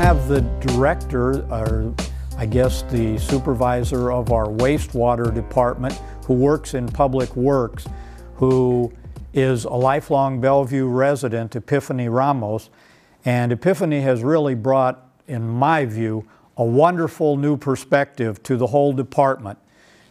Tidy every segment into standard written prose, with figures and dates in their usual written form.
have the director, or I guess the supervisor of our wastewater department, who works in Public Works, who is a lifelong Bellevue resident, Epiphany Ramos. And Epiphany has really brought, in my view, a wonderful new perspective to the whole department.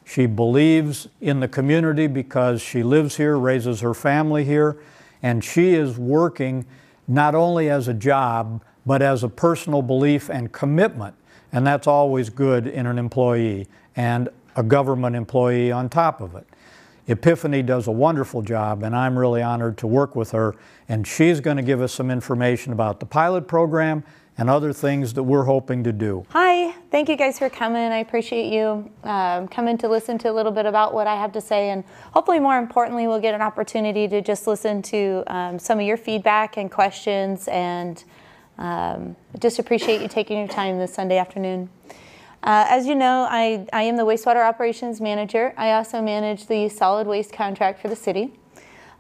She believes in the community because she lives here, raises her family here, and she is working not only as a job, but as a personal belief and commitment. And that's always good in an employee, and a government employee on top of it. Epiphany does a wonderful job, and I'm really honored to work with her. And she's going to give us some information about the pilot program and other things that we're hoping to do. Hi, thank you guys for coming. I appreciate you coming to listen to a little bit about what I have to say, and hopefully more importantly we'll get an opportunity to just listen to some of your feedback and questions, and just appreciate you taking your time this Sunday afternoon. As you know, I am the wastewater operations manager. I also manage the solid waste contract for the city.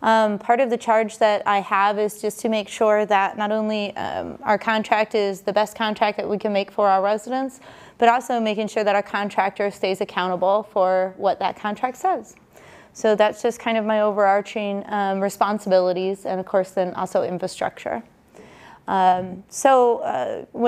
Part of the charge that I have is just to make sure that not only our contract is the best contract that we can make for our residents, but also making sure that our contractor stays accountable for what that contract says. So that's just kind of my overarching responsibilities, and of course then also infrastructure. When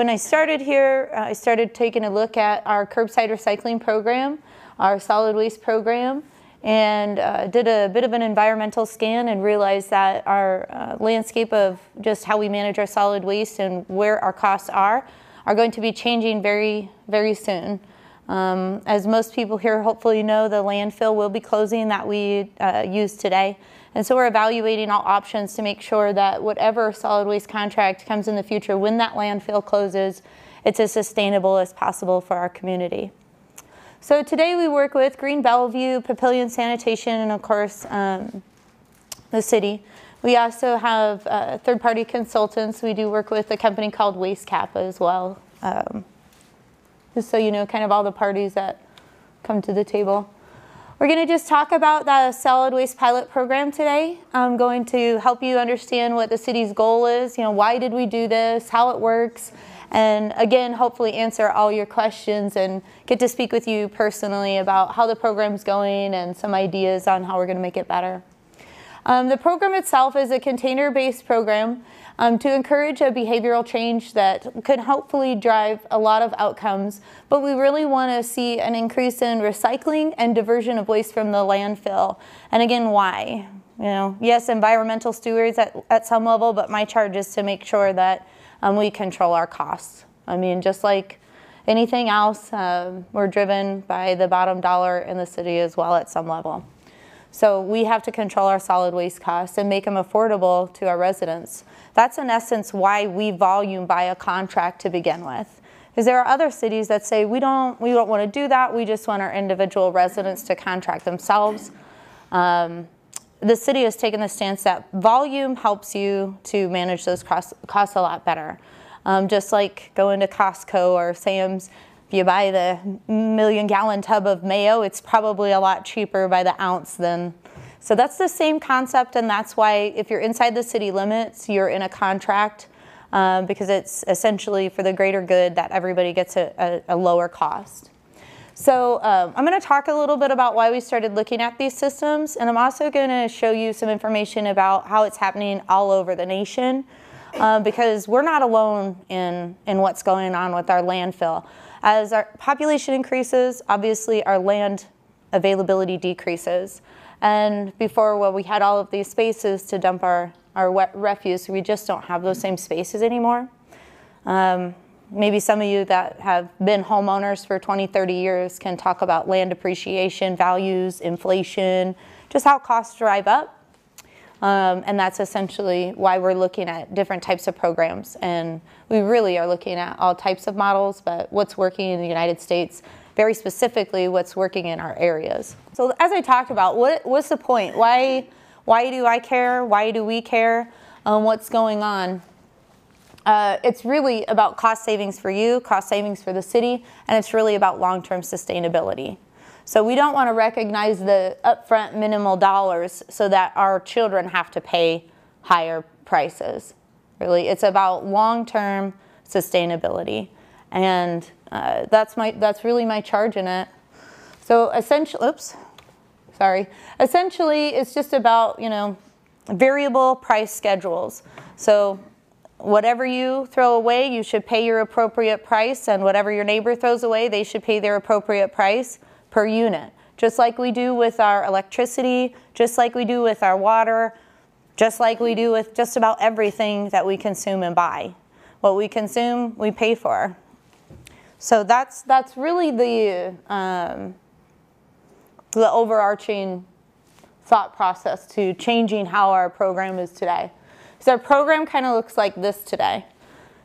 I started here, I started taking a look at our curbside recycling program, our solid waste program, and did a bit of an environmental scan and realized that our landscape of just how we manage our solid waste and where our costs are going to be changing very, very soon. As most people here hopefully know, the landfill will be closing that we use today. And so we're evaluating all options to make sure that whatever solid waste contract comes in the future, when that landfill closes, it's as sustainable as possible for our community. So today we work with Green Bellevue, Papillion Sanitation, and of course the city. We also have third-party consultants. We do work with a company called Waste Kappa as well. Just so you know kind of all the parties that come to the table. We're going to just talk about the solid waste pilot program today. I'm going to help you understand what the city's goal is, why did we do this, how it works, and again, hopefully answer all your questions and get to speak with you personally about how the program's going and some ideas on how we're going to make it better. The program itself is a container-based program to encourage a behavioral change that could hopefully drive a lot of outcomes, but we really want to see an increase in recycling and diversion of waste from the landfill. And again, why? Yes, environmental stewards at some level, but my charge is to make sure that we control our costs. I mean, just like anything else, we're driven by the bottom dollar in the city as well at some level. So we have to control our solid waste costs and make them affordable to our residents. That's in essence why we volume buy a contract to begin with. Because there are other cities that say we don't want to do that, we just want our individual residents to contract themselves. The city has taken the stance that volume helps you to manage those costs a lot better. Just like going to Costco or Sam's, if you buy the million-gallon tub of mayo, it's probably a lot cheaper by the ounce than. So that's the same concept, and that's why if you're inside the city limits, you're in a contract because it's essentially for the greater good that everybody gets a lower cost. So I'm going to talk a little bit about why we started looking at these systems, and I'm also going to show you some information about how it's happening all over the nation because we're not alone in what's going on with our landfill. As our population increases, obviously our land availability decreases. And before, well, we had all of these spaces to dump our wet refuse. We just don't have those same spaces anymore. Maybe some of you that have been homeowners for 20, 30 years can talk about land appreciation, values, inflation, just how costs drive up. And that's essentially why we're looking at different types of programs. And we really are looking at all types of models, but what's working in the United States, very specifically what's working in our areas. So as I talked about, what's the point? Why do I care? Why do we care? What's going on? It's really about cost savings for you, cost savings for the city, and it's really about long-term sustainability. So we don't want to recognize the upfront minimal dollars so that our children have to pay higher prices. Really, it's about long-term sustainability. And that's really my charge in it. So essentially, essentially it's just about, variable price schedules. So whatever you throw away, you should pay your appropriate price, and whatever your neighbor throws away, they should pay their appropriate price per unit. Just like we do with our electricity, just like we do with our water, just like we do with just about everything that we consume and buy. What we consume, we pay for. So that's really the overarching thought process to changing how our program is today. So our program kind of looks like this today.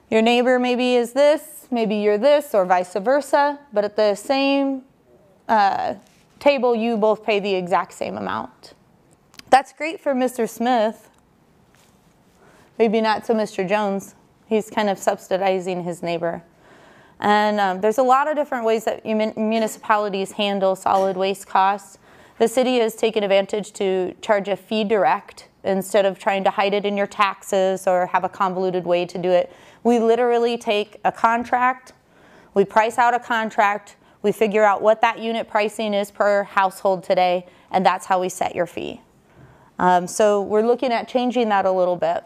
Your neighbor maybe is this, maybe you're this, or vice versa, but at the same table, you both pay the exact same amount. That's great for Mr. Smith. Maybe not so Mr. Jones. He's kind of subsidizing his neighbor. And there's a lot of different ways that municipalities handle solid waste costs. The city has taken advantage to charge a fee direct instead of trying to hide it in your taxes or have a convoluted way to do it. We literally take a contract, we price out a contract, we figure out what that unit pricing is per household today, and that's how we set your fee. So we're looking at changing that a little bit.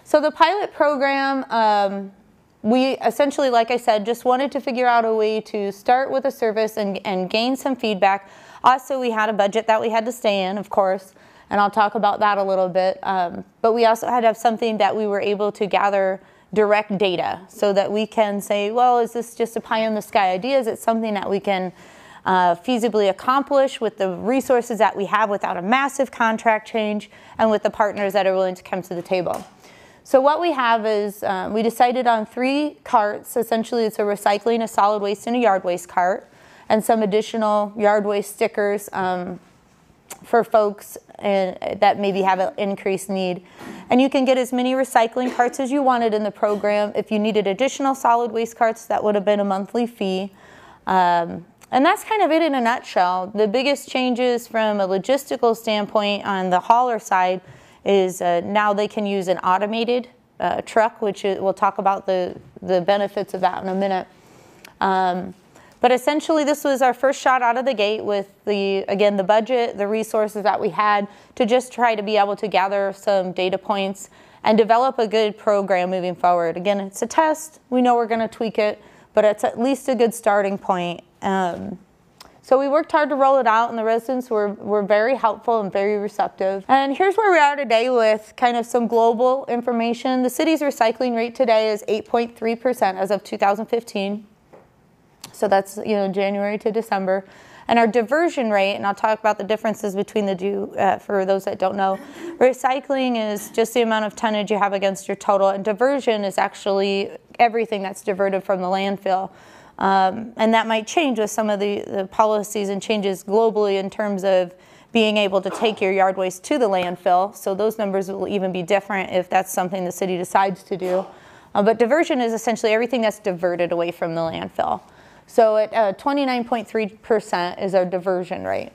So the pilot program, we essentially, like I said, just wanted to figure out a way to start with a service and gain some feedback. Also, we had a budget that we had to stay in, of course, and I'll talk about that a little bit. But we also had to have something that we were able to gather direct data so that we can say, well, is this just a pie-in-the-sky idea? Is it something that we can feasibly accomplish with the resources that we have without a massive contract change and with the partners that are willing to come to the table? So what we have is we decided on 3 carts. Essentially, it's a recycling, a solid waste, and a yard waste cart, and some additional yard waste stickers for folks that maybe have an increased need. And you can get as many recycling carts as you wanted in the program. If you needed additional solid waste carts, that would have been a monthly fee. And that's kind of it in a nutshell. The biggest changes from a logistical standpoint on the hauler side is now they can use an automated truck, which we'll talk about the benefits of that in a minute. But essentially, this was our first shot out of the gate with the budget, the resources that we had to just try to be able to gather some data points and develop a good program moving forward. Again, it's a test. We know we're going to tweak it, but it's at least a good starting point. So we worked hard to roll it out, and the residents were very helpful and very receptive. And here's where we are today with kind of some global information. The city's recycling rate today is 8.3% as of 2015. So that's January to December. And our diversion rate, and I'll talk about the differences between the two for those that don't know. Recycling is just the amount of tonnage you have against your total, and diversion is actually everything that's diverted from the landfill. And that might change with some of the policies and changes globally in terms of being able to take your yard waste to the landfill. So those numbers will even be different if that's something the city decides to do. But diversion is essentially everything that's diverted away from the landfill. So at 29.3% is our diversion rate.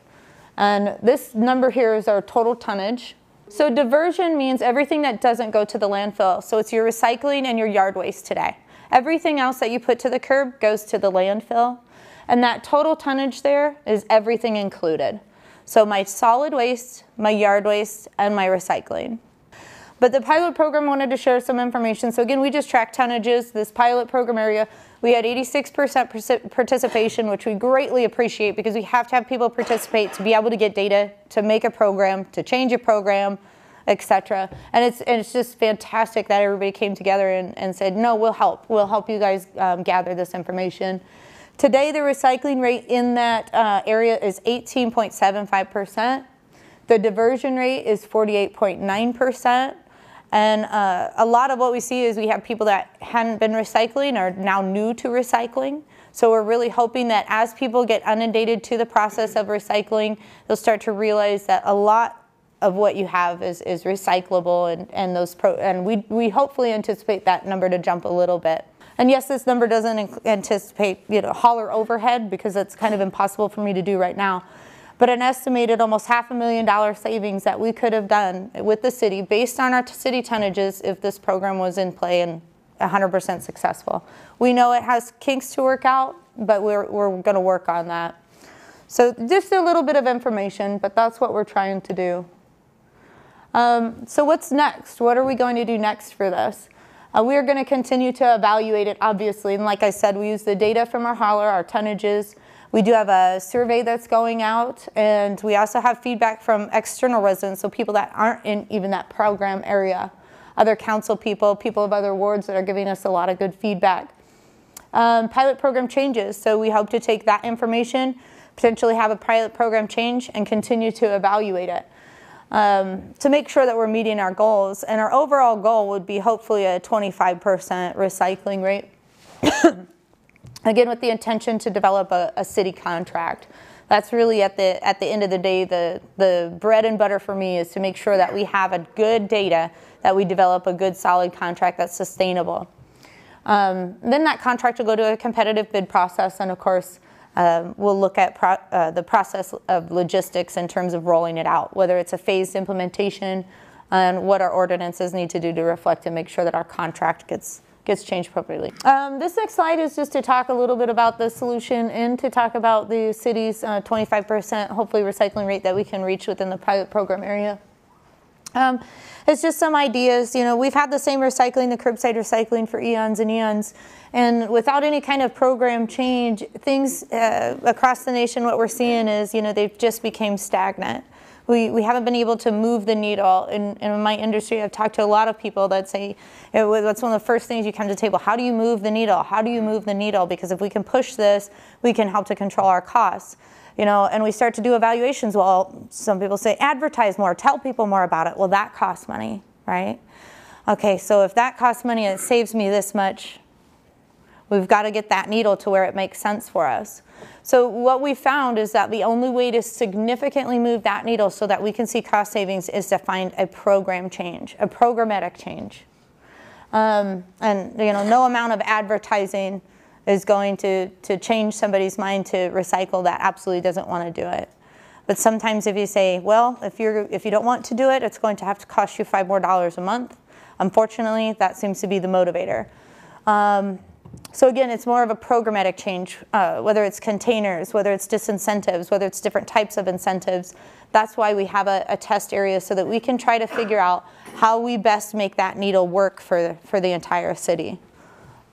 And this number here is our total tonnage. So diversion means everything that doesn't go to the landfill. So it's your recycling and your yard waste today. Everything else that you put to the curb goes to the landfill. And that total tonnage there is everything included. So my solid waste, my yard waste, and my recycling. But the pilot program wanted to share some information. So again, we just tracked tonnages. This pilot program area, we had 86% participation, which we greatly appreciate because we have to have people participate to be able to get data, to make a program, to change a program, etc. And it's just fantastic that everybody came together and said, no, we'll help you guys gather this information. Today, the recycling rate in that area is 18.75%. The diversion rate is 48.9%. And a lot of what we see is we have people that hadn't been recycling are now new to recycling. So we're really hoping that as people get inundated to the process of recycling, they'll start to realize that a lot of what you have is recyclable, and we hopefully anticipate that number to jump a little bit. And yes, this number doesn't anticipate hauler overhead because it's kind of impossible for me to do right now. But an estimated almost $500,000 savings that we could have done with the city based on our city tonnages if this program was in play and 100% successful. We know it has kinks to work out, but we're going to work on that. So just a little bit of information, but that's what we're trying to do. So what's next? What are we going to do next for this? We are going to continue to evaluate it, obviously. And like I said, we use the data from our hauler, our tonnages. We do have a survey that's going out, and we also have feedback from external residents, so people that aren't in even that program area, other council people, people of other wards that are giving us a lot of good feedback. Pilot program changes, so we hope to take that information, potentially have a pilot program change, and continue to evaluate it to make sure that we're meeting our goals. And our overall goal would be hopefully a 25% recycling rate. Again, with the intention to develop a city contract. That's really at the end of the day, the bread and butter for me is to make sure that we have a good data, that we develop a good solid contract that's sustainable. Then that contract will go to a competitive bid process, and of course, we'll look at the process of logistics in terms of rolling it out, whether it's a phased implementation and what our ordinances need to do to reflect and make sure that our contract gets changed appropriately. This next slide is just to talk a little bit about the solution and to talk about the city's 25% hopefully recycling rate that we can reach within the pilot program area. It's just some ideas. You know, we've had the same recycling, the curbside recycling for eons and eons, and without any kind of program change, things across the nation, what we're seeing is, you know, they've just become stagnant. We haven't been able to move the needle. In my industry, I've talked to a lot of people that say, that's one of the first things you come to the table. How do you move the needle? How do you move the needle? Because if we can push this, we can help to control our costs. You know, and we start to do evaluations. Well, some people say advertise more, tell people more about it. Well, that costs money, right? Okay, so if that costs money and it saves me this much, we've got to get that needle to where it makes sense for us. So what we found is that the only way to significantly move that needle so that we can see cost savings is to find a program change, a programmatic change. And you know, no amount of advertising is going to change somebody's mind to recycle that absolutely doesn't want to do it. But sometimes if you say, well, if you don't want to do it, it's going to have to cost you $5 more a month. Unfortunately, that seems to be the motivator. So again, it's more of a programmatic change, whether it's containers, whether it's disincentives, whether it's different types of incentives. That's why we have a test area so that we can try to figure out how we best make that needle work for the entire city.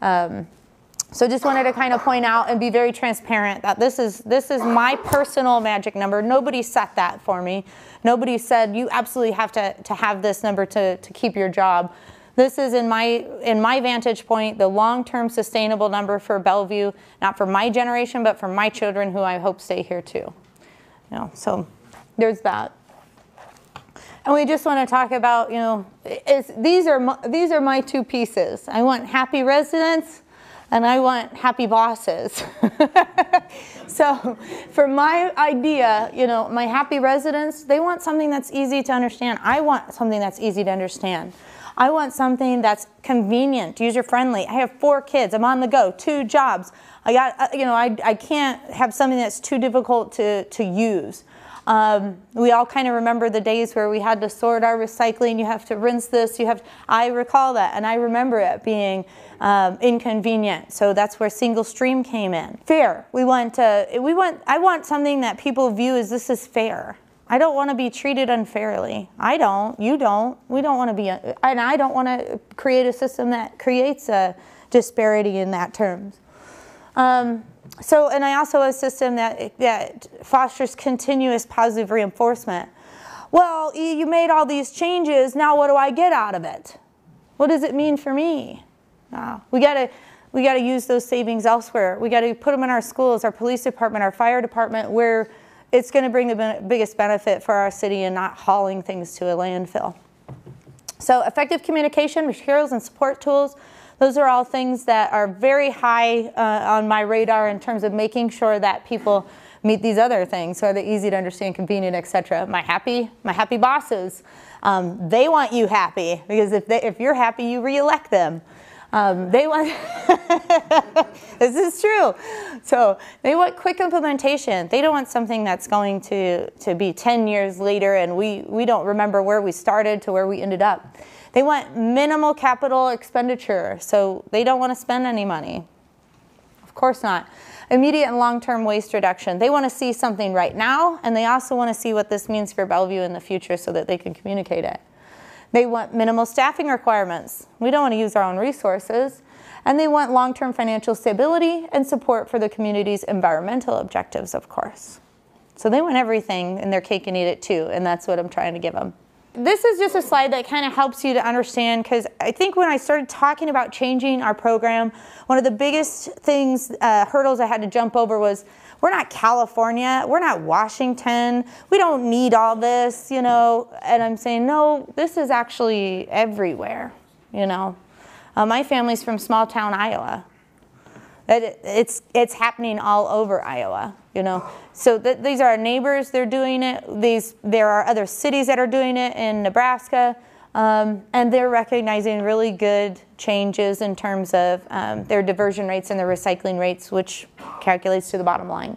So just wanted to kind of point out and be very transparent that this is my personal magic number. Nobody set that for me. Nobody said you absolutely have to have this number to keep your job. This is in my vantage point, the long-term sustainable number for Bellevue, not for my generation, but for my children who I hope stay here too. You know, so there's that. And we just want to talk about, you know, these are my two pieces. I want happy residents and I want happy bosses. So for my idea, you know, my happy residents, they want something that's easy to understand. I want something that's easy to understand. I want something that's convenient, user-friendly. I have 4 kids. I'm on the go, 2 jobs. I got, you know, I can't have something that's too difficult to use. We all kind of remember the days where we had to sort our recycling. You have to rinse this. I recall that, and I remember it being inconvenient. So that's where single stream came in. Fair. I want something that people view as this is fair. I don't want to be treated unfairly. I don't. You don't. We don't want to be, and I don't want to create a system that creates a disparity in that terms. So, and I also a system that fosters continuous positive reinforcement. Well, you made all these changes. Now, what do I get out of it? What does it mean for me? We gotta use those savings elsewhere. We got to put them in our schools, our police department, our fire department, where it's going to bring the biggest benefit for our city and not hauling things to a landfill. So effective communication, materials, and support tools, those are all things that are very high on my radar in terms of making sure that people meet these other things. So they're easy to understand, convenient, etc. My happy bosses, they want you happy because if you're happy, you re-elect them. They want, this is true. So they want quick implementation. They don't want something that's going to be 10 years later and we don't remember where we started to where we ended up. They want minimal capital expenditure, so they don't want to spend any money. Of course not. Immediate and long-term waste reduction. They want to see something right now, and they also want to see what this means for Bellevue in the future so that they can communicate it. They want minimal staffing requirements. We don't want to use our own resources. And they want long-term financial stability and support for the community's environmental objectives, of course. So they want everything in their cake and eat it too, and that's what I'm trying to give them. This is just a slide that kind of helps you to understand, because I think when I started talking about changing our program, one of the biggest things, hurdles I had to jump over was, we're not California, we're not Washington, we don't need all this, you know, and I'm saying, no, this is actually everywhere, you know. My family's from small town Iowa. It's happening all over Iowa, you know. So these are our neighbors, they're doing it. There are other cities that are doing it in Nebraska, and they're recognizing really good changes in terms of their diversion rates and their recycling rates, which calculates to the bottom line.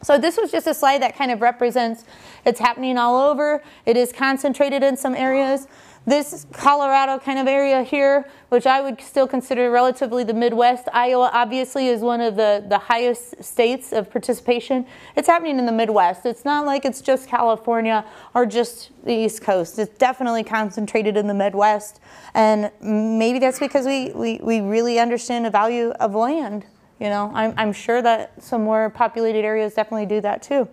So this was just a slide that kind of represents it's happening all over. It is concentrated in some areas. This Colorado kind of area here, which I would still consider relatively the Midwest. Iowa obviously is one of the highest states of participation. It's happening in the Midwest. It's not like it's just California or just the East Coast. It's definitely concentrated in the Midwest. And maybe that's because we really understand the value of land. You know, I'm sure that some more populated areas definitely do that too.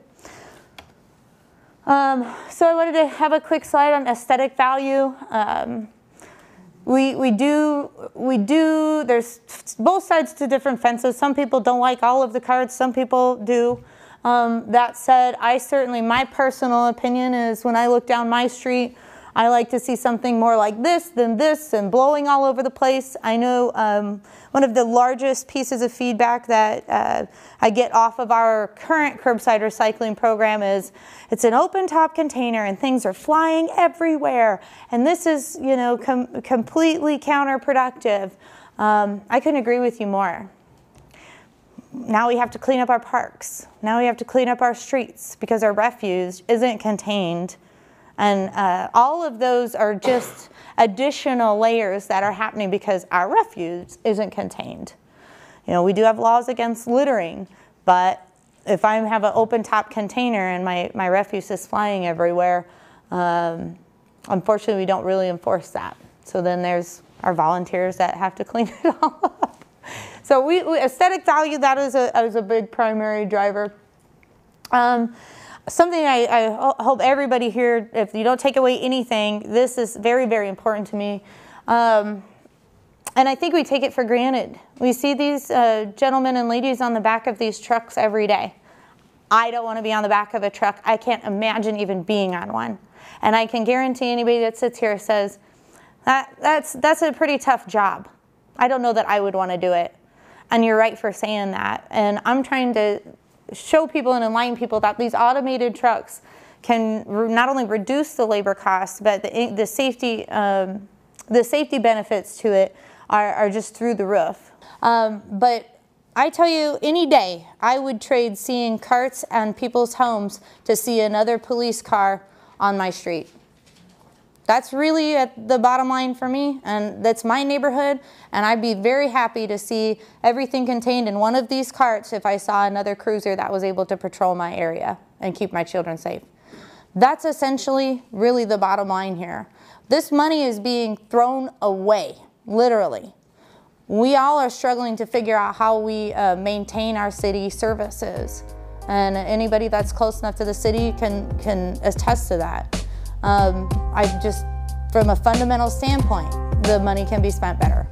So I wanted to have a quick slide on aesthetic value. We do, there's both sides to different fences. Some people don't like all of the cards, some people do. That said, my personal opinion is when I look down my street, I like to see something more like this and blowing all over the place. I know one of the largest pieces of feedback that I get off of our current curbside recycling program is it's an open top container and things are flying everywhere. And this is, you know, completely counterproductive. I couldn't agree with you more. Now we have to clean up our parks. Now we have to clean up our streets because our refuse isn't contained. And all of those are just additional layers that are happening because our refuse isn't contained. You know, we do have laws against littering, but if I have an open top container and my refuse is flying everywhere, unfortunately we don't really enforce that. So then there's our volunteers that have to clean it all up. So aesthetic value, that is a big primary driver. Something I hope everybody here, if you don't take away anything, this is very, very important to me. And I think we take it for granted. We see these gentlemen and ladies on the back of these trucks every day. I don't want to be on the back of a truck. I can't imagine even being on one. And I can guarantee anybody that sits here says, that's a pretty tough job. I don't know that I would want to do it. And you're right for saying that. And I'm trying to show people and enlighten people that these automated trucks can not only reduce the labor costs, but the safety benefits to it are just through the roof. But I tell you, any day, I would trade seeing carts on people's homes to see another police car on my street. That's really at the bottom line for me, and that's my neighborhood, and I'd be very happy to see everything contained in one of these carts if I saw another cruiser that was able to patrol my area and keep my children safe. That's essentially really the bottom line here. This money is being thrown away, literally. We all are struggling to figure out how we maintain our city services, and anybody that's close enough to the city can attest to that. From a fundamental standpoint, the money can be spent better.